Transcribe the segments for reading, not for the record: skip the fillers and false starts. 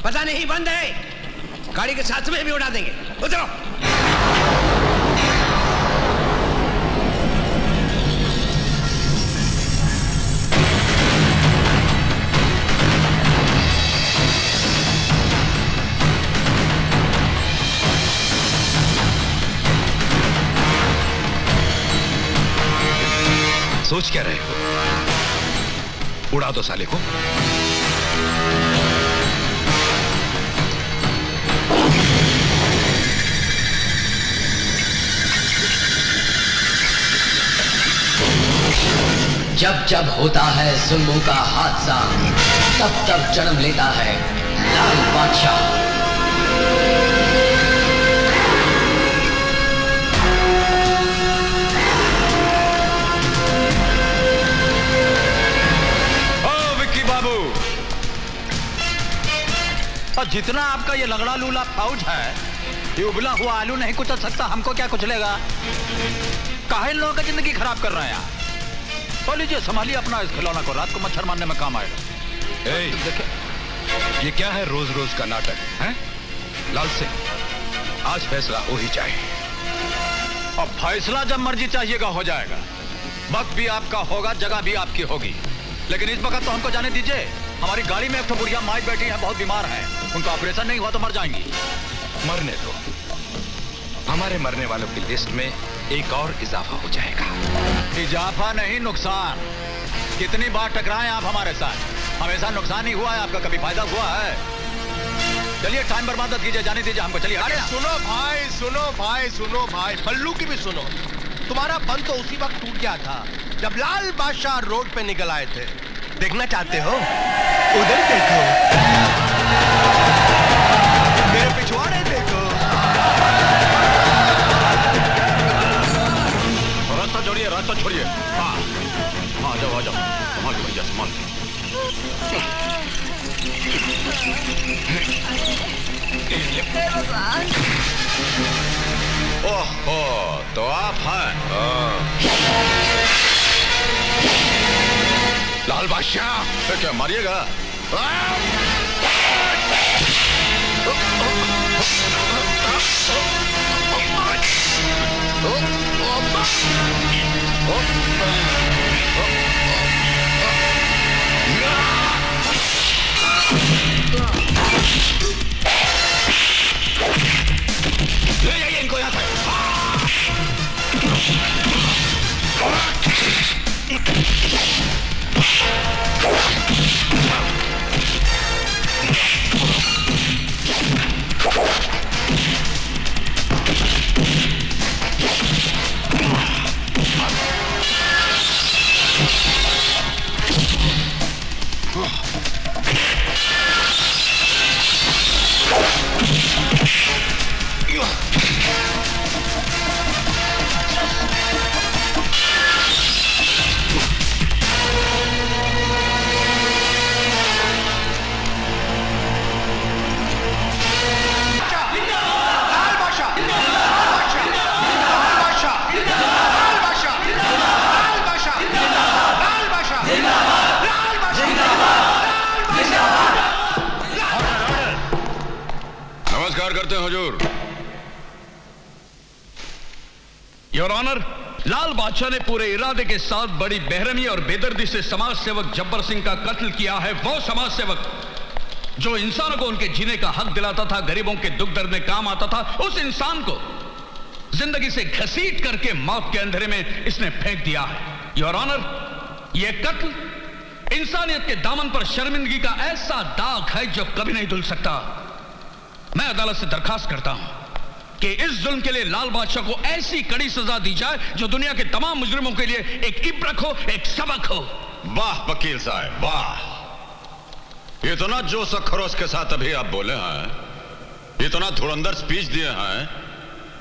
पता नहीं बंद है, गाड़ी के साथ में भी उड़ा देंगे। उतरो। सोच क्या रहे हो? उड़ा दो साले को। जब जब होता है जुल्मों का हादसा, तब तब जन्म लेता है लाल बादशाह। और जितना आपका ये लगड़ा लूला फौज है, ये उबला हुआ आलू नहीं कुचल सकता। हमको क्या कुचलेगा? काहे लोगों का जिंदगी खराब कर रहे हैं आप? लीजिए, संभालिए अपना इस खिलौना को, रात को मच्छर मारने में काम आएगा। देखिए, ये क्या है रोज रोज का नाटक है? लाल सिंह, आज फैसला हो ही जाए। अब फैसला जब मर्जी चाहिएगा हो जाएगा। वक्त भी आपका होगा, जगह भी आपकी होगी, लेकिन इस वक्त तो हमको जाने दीजिए। हमारी गाड़ी में एक तो बुढ़िया माई बैठी है, बहुत बीमार है, उनका ऑपरेशन नहीं हुआ तो मर जाएंगी। मरने दो, हमारे मरने वालों की लिस्ट में एक और इजाफा हो जाएगा। इजाफा नहीं, नुकसान। कितनी बार टकराए आप हमारे साथ, हमेशा नुकसान ही हुआ है आपका, कभी फायदा हुआ है? चलिए, टाइम बर्बाद मत कीजिए, जाने दीजिए हमको। चलिए। अरे सुनो भाई, सुनो भाई, सुनो भाई, पल्लू की भी सुनो। तुम्हारा बंद तो उसी वक्त टूट गया था जब लाल बादशाह रोड पे निकल आए थे। देखना चाहते हो? उधर देखो, मेरे पिछवाड़े देखो। रास्ता छोड़िए, रास्ता छोड़िए। हाँ हाँ, आ जाओ आ जाओ, संभाल भैया संभाल। ओहो, तो आप हैं? लाल बादशाह, तो क्या मारिएगा? ले जाइए इनको यहाँ से। करते हैं हुजूर। योर ऑनर, लाल बादशाह ने पूरे इरादे के साथ बड़ी बेरहमी और बेदर्दी से समाज सेवक जब्बर सिंह का कत्ल किया है। वो समाज सेवक जो इंसानों को उनके जीने का हक दिलाता था, गरीबों के दुख दर्द में काम आता था, उस इंसान को जिंदगी से घसीट करके मौत के अंधेरे में इसने फेंक दिया है। योर ऑनर, यह कत्ल इंसानियत के दामन पर शर्मिंदगी का ऐसा दाग है जो कभी नहीं धुल सकता। मैं अदालत से दरखास्त करता हूं कि इस जुल्म के लिए लाल बादशाह को ऐसी कड़ी सजा दी जाए जो दुनिया के तमाम मुजरिमों के लिए एक इब्रत हो, एक सबक हो। वाह वकील साहब, वाह! इतना जोश और खरोश के साथ अभी आप बोले हैं, इतना धुरंधर स्पीच दिए हैं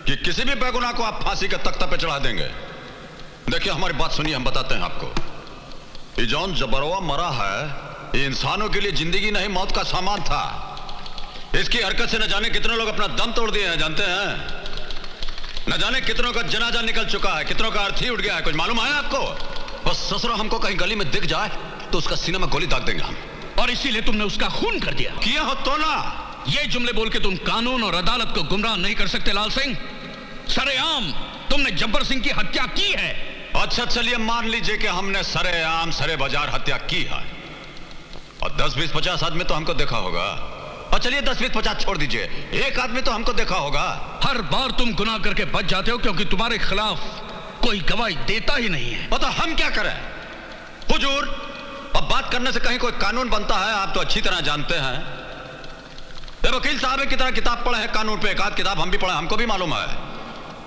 कि किसी भी बेगुनाह को आप फांसी के तख्ता पे चढ़ा देंगे। देखिए, हमारी बात सुनिए, हम बताते हैं आपको। ये जौन जबरवा मरा है, ये इंसानों के लिए जिंदगी नहीं मौत का सामान था। इसकी हरकत से न जाने कितने लोग अपना दम तोड़ दिए हैं, जानते हैं? न जाने कितनों का जनाजा निकल चुका है, कितनों का अर्थी उठ गया है। कुछ मालूम है आपको? बस ससुरा हमको कहीं गली में दिख जाए तो उसका सीने में गोली दाग देंगे हम। और इसीलिए तुमने उसका खून कर दिया। किया हो तो ना। ये जुमले बोल के तुम कानून और अदालत को गुमराह नहीं कर सकते लाल सिंह। सरेआम तुमने जब्बर सिंह की हत्या की है। अच्छा चलिए मान लीजिए कि हमने सरेआम सरे बाजार हत्या की है, और 10-20-50 आदमी तो हमको देखा होगा। और चलिए 10-20-50 छोड़ दीजिए, एक आदमी तो हमको देखा होगा। हर बार तुम गुनाह करके बच जाते हो क्योंकि तुम्हारे खिलाफ कोई गवाही देता ही नहीं है। और तो हम क्या करें हुजूर? अब बात करने से कहीं कोई कानून बनता है, आप तो अच्छी तरह जानते हैं। ये वकील साहब की तरह किताब पढ़े हैं कानून पे, एक आध किताब हम भी पढ़े, हमको भी मालूम है।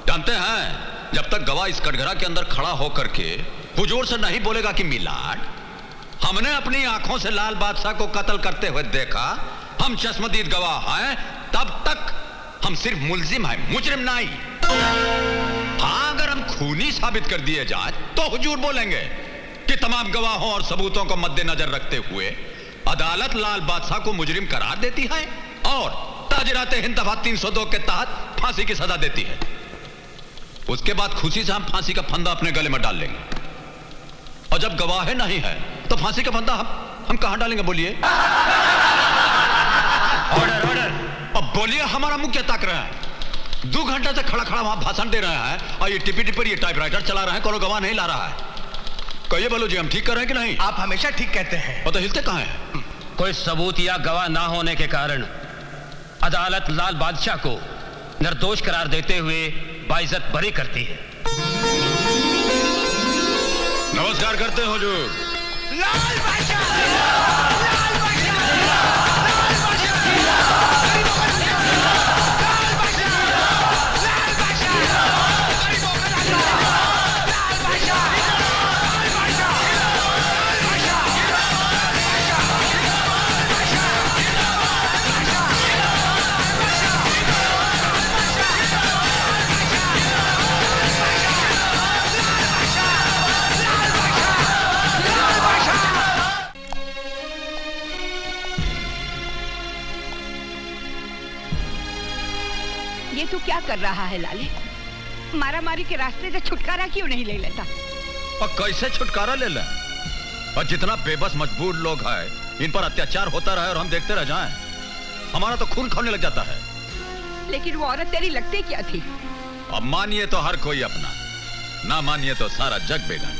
जानते हैं जब तक गवाह इस कटघरा के अंदर खड़ा होकर के हुजूर से नहीं बोलेगा कि मिलाड, हमने अपनी आंखों से लाल बादशाह को कत्ल करते हुए देखा, हम चश्मदीद गवाह हैं, तब तक हम सिर्फ मुल्जिम हैं, मुजरिम नहीं। हाँ, अगर हम खूनी साबित कर दिए जाए तो हुजूर बोलेंगे कि तमाम गवाहों और सबूतों को मद्देनजर रखते हुए अदालत लाल बादशाह को मुजरिम करार देती है और ताजरात हिंद दफा 302 के तहत फांसी की सजा देती है। उसके बाद खुशी से हम फांसी का फंदा अपने गले में डाल लेंगे, और जब गवाह नहीं है तो फांसी का फंदा हम कहां डालेंगे बोलिए? Order order. अब बोलिए, हमारा मुंह क्या ताक रहा है? 2 घंटे से खड़ा खड़ा वहां भाषण दे रहे हैं और ये टिपी टिपर ये टाइपराइटर चला रहे हैं, कोनो गवाह नहीं ला रहा है। कहिए बोलो जी, हम ठीक कर रहे हैं कि नहीं? आप हमेशा ठीक कहते हैं। और तो हिलते कहां हैं? कोई सबूत या गवाह ना होने के कारण अदालत लाल बादशाह को निर्दोष करार देते हुए बाइज्जत बरी करती है। नमस्कार करते हैं हुजूर। लाल बादशाह, लाल बादशाह, लाल बादशाह, लाल बादशाह, लाल बादशाह, गरीबों का लाल बादशाह, लाल बादशाह, लाल ये तू क्या कर रहा है लाले? मारामारी के रास्ते से छुटकारा क्यों नहीं ले लेता? और कैसे छुटकारा ले लें? और जितना बेबस मजबूर लोग हैं, इन पर अत्याचार होता रहे और हम देखते रह जाएं, हमारा तो खून खौलने लग जाता है। लेकिन वो औरत तेरी लगती क्या थी? अब मानिए तो हर कोई अपना, ना मानिए तो सारा जग बेगाना।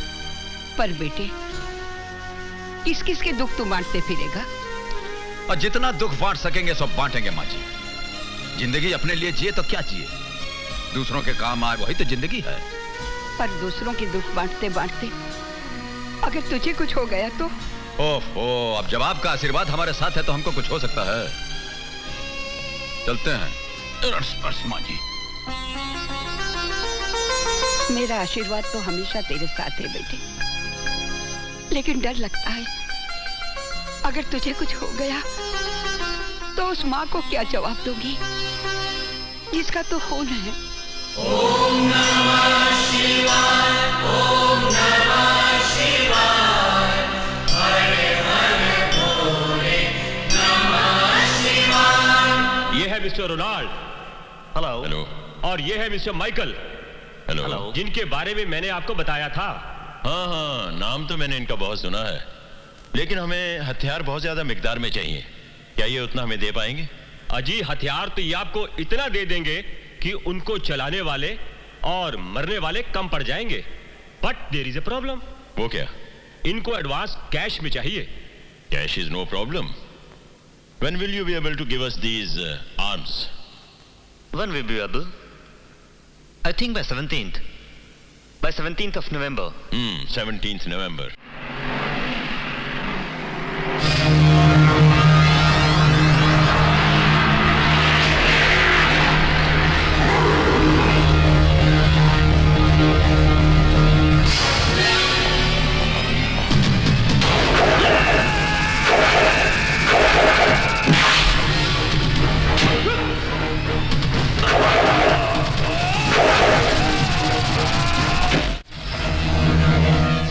पर बेटे, किस किस के दुख तू बांटते फिरेगा? और जितना दुख बांट सकेंगे सब बांटेंगे माँ जी। जिंदगी अपने लिए जिए तो क्या जिए, दूसरों के काम आए वही तो जिंदगी है। पर दूसरों के दुख बांटते बांटते अगर तुझे कुछ हो गया तो? ओहो, अब जब आपका आशीर्वाद हमारे साथ है तो हमको कुछ हो सकता है। चलते हैं माँ जी। मेरा आशीर्वाद तो हमेशा तेरे साथ है बेटे, लेकिन डर लगता है अगर तुझे कुछ हो गया तो उस माँ को क्या जवाब दूंगी जिसका तो खून है। ओम नमः शिवाय, ओम नमः शिवाय, हरे हरे भोले नमः शिवाय। ये है मिस्टर रोनाल्ड। हेलो। हेलो। और ये है मिस्टर माइकल। हेलो। जिनके बारे में मैंने आपको बताया था। हाँ, नाम तो मैंने इनका बहुत सुना है, लेकिन हमें हथियार बहुत ज्यादा मिकदार में चाहिए। क्या ये उतना हमें दे पाएंगे? अजी, हथियार तो ये आपको इतना दे देंगे कि उनको चलाने वाले और मरने वाले कम पड़ जाएंगे। But there is a problem. वो क्या? इनको एडवांस कैश में चाहिए। Cash is no problem. When will you be able to give us these arms? When will be able? I think by 17th. By 17th of November. 17th November.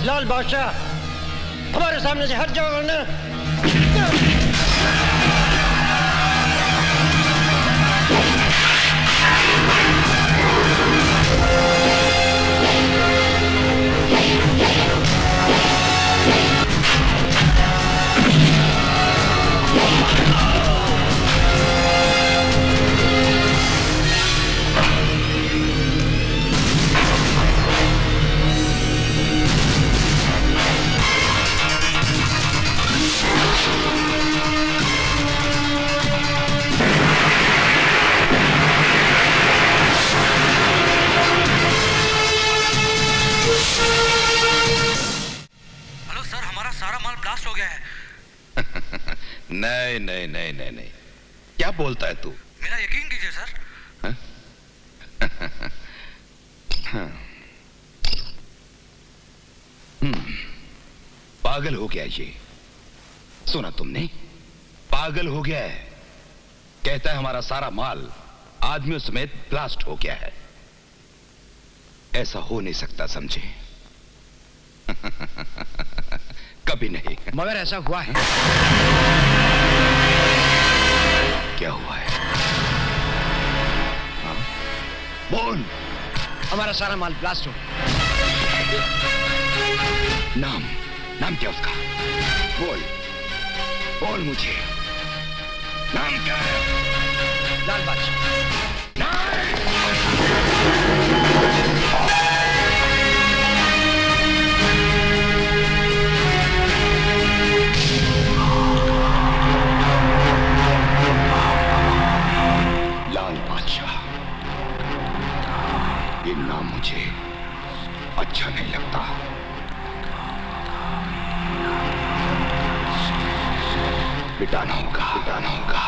लाल बादशाह, हमारे सामने से हट जाओ वरना। सारा माल ब्लास्ट हो गया है। नहीं नहीं नहीं नहीं नहीं, क्या बोलता है तू? मेरा यकीन कीजिए सर। पागल हो गया ये, सुना तुमने? पागल हो गया है, कहता है हमारा सारा माल आदमियों समेत ब्लास्ट हो गया है। ऐसा हो नहीं सकता, समझे? कभी नहीं। मगर ऐसा हुआ है। क्या हुआ है? हाँ? बोल। हमारा सारा माल ब्लास्ट हो गया। नाम क्या उसका? बोल बोल मुझे, नाम क्या है? लाल बादशाह। लाल बादशाह, ये नाम मुझे अच्छा नहीं लगता। बिटाना होगा, बिटाना होगा।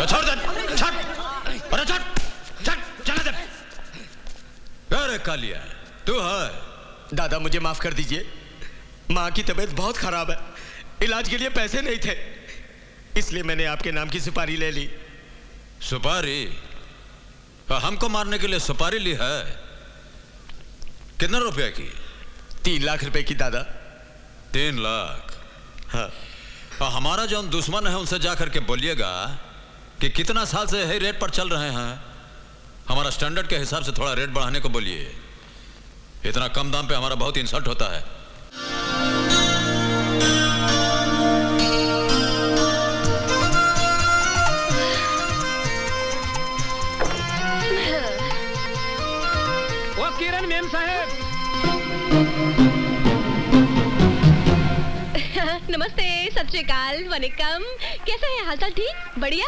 छोड़ दे, छट, अरे छट, छट, चला दे। अरे कालिया, तू है? दादा मुझे माफ कर दीजिए, माँ की तबीयत बहुत खराब है, इलाज के लिए पैसे नहीं थे, इसलिए मैंने आपके नाम की सुपारी ले ली। सुपारी? हमको मारने के लिए सुपारी ली है? कितने रुपए की? 3 लाख रुपए की दादा। 3 लाख? हाँ। हमारा जो दुश्मन है उनसे जाकर के बोलिएगा कि कितना साल से यही रेट पर चल रहे हैं, हमारा स्टैंडर्ड के हिसाब से थोड़ा रेट बढ़ाने को बोलिए। इतना कम दाम पे हमारा बहुत इंसल्ट होता है। वो किरण मेम साहब। नमस्ते, सत श्री अकाल, वनिकम। कैसा है हालचाल? ठीक? बढ़िया?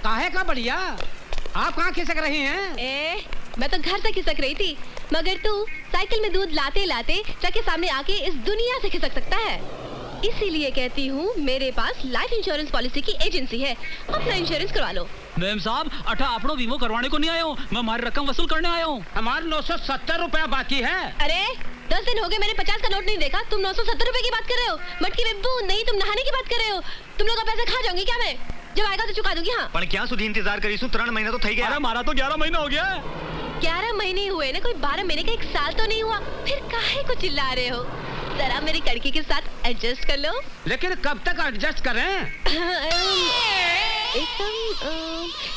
काहे का बढ़िया? आप कहाँ खिसक रही हैं? मैं तो घर से खिसक रही थी, मगर तू साइकिल में दूध लाते लाते ट्रक के सामने आके इस दुनिया से खिसक सकता है। इसीलिए कहती हूँ मेरे पास लाइफ इंश्योरेंस पॉलिसी की एजेंसी है, अपना इंश्योरेंस करवा लो। मैम साहब, अठा आपनो वीमो करवाने को नहीं आया हूँ, मैं हमारी रकम वसूल करने आया हूँ। हमारे 970 रुपया बाकी है। अरे 10 दिन हो गए मैंने 50 का नोट नहीं देखा, तुम 970 रुपए की बात कर रहे हो? मटकी बिब्बू, नहीं तुम नहाने की बात कर रहे हो। तुम लोग का पैसा खा जाऊंगी क्या मैं? जब आएगा तो चुका दूंगी। हाँ पर क्या सुधी इंतजार करी 3 महीना तो थई गया। अरे हमारा तो 11 महीना हो गया। 11 महीने हुए ना, कोई 12 महीने का 1 साल तो नहीं हुआ, फिर काहे को चिल्ला रहे हो? जरा मेरी कड़की के साथ एडजस्ट कर लो। लेकिन कब तक एडजस्ट करें?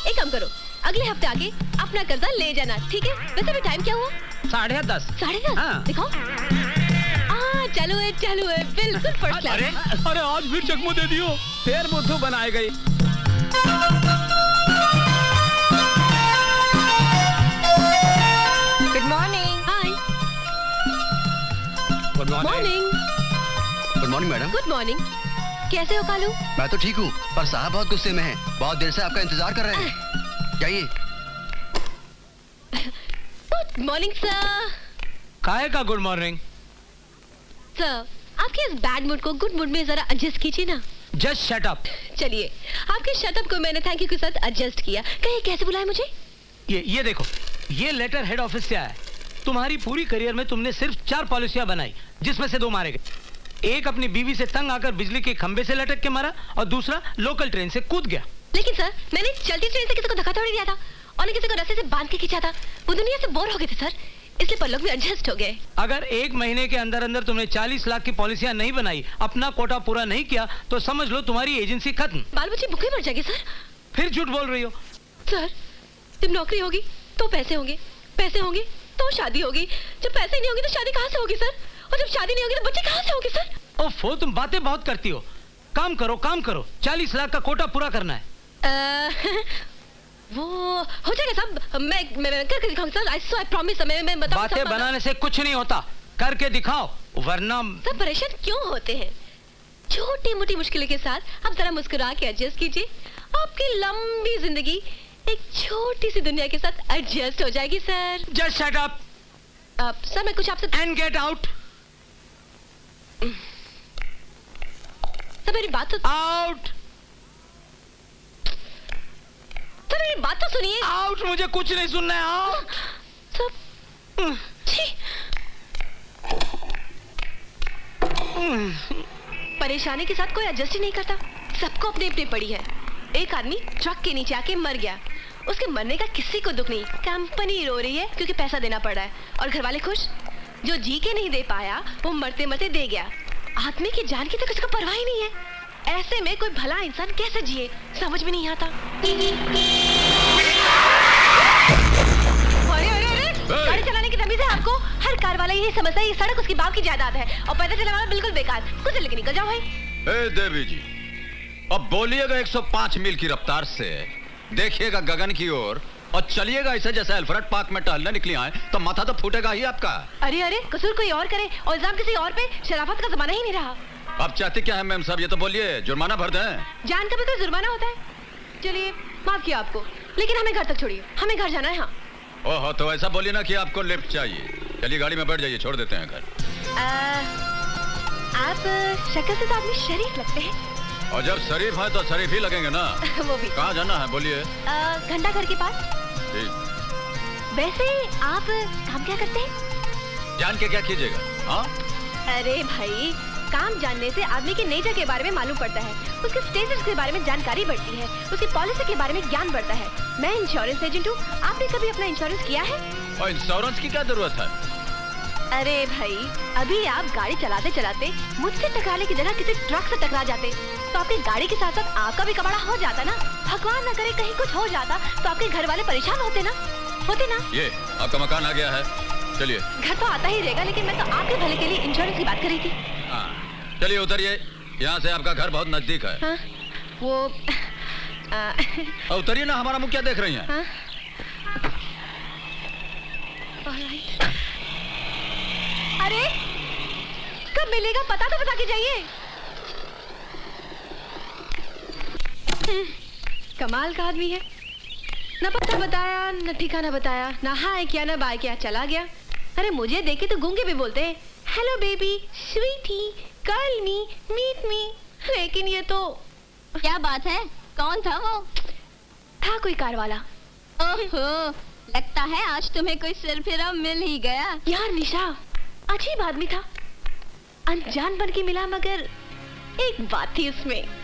एक काम करो, अगले हफ्ते आके अपना कर्जा ले जाना, ठीक है? वैसे भी टाइम क्या हुआ? 10:30। 10:30? हाँ। दिखाओ। चालू है बिल्कुल फर्स्ट क्लास। अरे आज फिर चकमो दे दियो, फिर बुद्धू बनाए गई। Good morning. Hi. Good morning. Good morning madam. Good morning. कैसे हो कालू? मैं तो ठीक हूँ, पर साहब बहुत गुस्से में हैं, बहुत देर से आपका इंतजार कर रहे हैं। जाइए। Good morning sir. काहे का गुड मॉर्निंग? सर, आपके इस बैड मूड को गुड मूड में जरा एडजस्ट कीजिए ना। Just shut up. चलिए, आपके शट अप को मैंने थैंक यू के साथ एडजस्ट किया। कहीं कैसे बुलाया मुझे? ये देखो, ये लेटर हेड ऑफिस से आया है। तुम्हारी पूरी करियर में तुमने सिर्फ 4 पॉलिसियां बनाई, जिसमें से 2 मारे गए। एक अपनी बीवी से तंग आकर बिजली के खंबे से लटक के मारा, और दूसरा लोकल ट्रेन से कूद गया। लेकिन सर, मैंने चलती ट्रेन से किसी को धक्का थोड़ी दिया था, और किसी को रस्से से बांध के खींचा था। वो दुनिया से बोर हो गए थे सर, इसलिए पल्लव भी एडजस्ट हो गए। अगर 1 महीने के अंदर अंदर तुमने 40 लाख की पॉलिसियां नहीं बनाई, अपना कोटा पूरा नहीं किया, तो समझ लो तुम्हारी एजेंसी खत्म। बाल बच्चे भूखे मर जाएंगे सर। फिर झूठ बोल रही हो। सर, जब नौकरी होगी तो पैसे होंगे, पैसे होंगे तो शादी होगी, जब पैसे नहीं होंगे तो शादी कहाँ से होगी सर? और जब शादी नहीं होगी तो बच्चे कहाँ से होंगे सर? ओफो, तुम बातें बहुत करती हो। काम करो, काम करो। 40 लाख का कोटा पूरा करना है। वो हो जाएगा साहब, मैं करके दिखाऊंगा सर। I promise, मैं बताऊंगा। बातें बनाने से कुछ नहीं होता, करके दिखाओ, वरना। सब परेशान क्यों होते हैं? छोटी मोटी मुश्किलों के साथ आप जरा मुस्कुरा के एडजस्ट कीजिए, आपकी लंबी जिंदगी एक छोटी सी दुनिया के साथ एडजस्ट हो जाएगी sir. Just shut up. Sir मैं कुछ आपसे एंड गेट आउट। सर मेरी बात तो आउट। सर मेरी बात तो सुनिए। आउट। मुझे कुछ नहीं सुनना है। आउट। सर परेशानी के साथ कोई एडजस्ट ही नहीं करता। सबको अपनी अपनी पड़ी है। एक आदमी ट्रक के नीचे आके मर गया, उसके मरने का किसी को दुख नहीं, कंपनी रो रही है क्योंकि पैसा देना पड़ रहा है, और घर वाले खुश। जो जी के नहीं दे पाया वो मरते मरते दे गया। आदमी की जान की तो किसी को परवाह ही नहीं है। ऐसे में कोई भला इंसान कैसे जिए, समझ में नहीं आता। गाड़ी चलाने की तमीज है आपको? हर कार वाला यही समझता है ये सड़क उसकी बाप की जायदाद है और पैदल चलाने वाला बिल्कुल बेकार। कुछ लेके निकल जाओ भाई। ए देवी जी, अब बोलिएगा 105 मील की रफ्तार से, देखिएगा गगन की ओर और चलिएगा ऐसे जैसे अल्फ्रेड पार्क में टहलने निकली आए, तो माथा तो फूटेगा ही आपका। अरे अरे, कसूर कोई और करे और इल्जाम किसी और पे, शराफत का जमाना ही नहीं रहा। अब चाहते क्या है मैम साहब, ये तो बोलिए, जुर्माना भर दें। जान का भी कोई जुर्माना होता है? चलिए माफ किया आपको, लेकिन हमें घर तक छोड़िए, हमें घर जाना है। हाँ ओहो, तो ऐसा बोलिए ना कि आपको लिफ्ट चाहिए। चलिए गाड़ी में बैठ जाइए, छोड़ देते हैं घर। आप शक्ल से तो आदमी शरीफ लगते हैं। और जब शरीफ है तो शरीफ ही लगेंगे ना। वो भी। कहाँ जाना है बोलिए। घंटा घर के पास। ठीक। वैसे आप काम क्या करते हैं? जान के क्या कीजिएगा? हाँ? अरे भाई, काम जानने से आदमी की नेचर के बारे में मालूम पड़ता है, उसके स्टेटस के बारे में जानकारी बढ़ती है, उसकी पॉलिसी के बारे में ज्ञान बढ़ता है। मैं इंश्योरेंस एजेंट हूँ। आपने कभी अपना इंश्योरेंस किया है? और इंश्योरेंस की क्या जरूरत है? अरे भाई, अभी आप गाड़ी चलाते चलाते मुझसे टकराने की जगह किसी ट्रक से टकरा जाते तो आपकी गाड़ी के साथ साथ आपका भी कबाड़ा हो जाता ना। भगवान न करे कहीं कुछ हो जाता तो आपके घर वाले परेशान होते ना। ये आपका मकान आ गया है, चलिए। घर तो आता ही रहेगा, लेकिन मैं तो आपके भले के लिए इंश्योरेंस की बात कर रही थी। चलिए उतरिए, यहाँ से आपका घर बहुत नजदीक है। हाँ, वो उतरिए ना, हमारा मुंह क्या देख रही हैं? हाँ? अरे कब मिलेगा पता तो बता के जाइए। कमाल का आदमी है, न पता बताया न ठिकाना बताया, ना हाय किया ना बाय किया, चला गया। अरे मुझे देखे तो गूंगे भी बोलते हैं, hello baby, sweetie, call me, meet me. लेकिन ये तो क्या बात है? कौन था वो? था कोई कार वाला। ओहो, लगता है आज तुम्हें कोई सिरफिरा मिल ही गया। यार निशा, अजीब आदमी था, अनजान बन के मिला, मगर एक बात थी उसमें।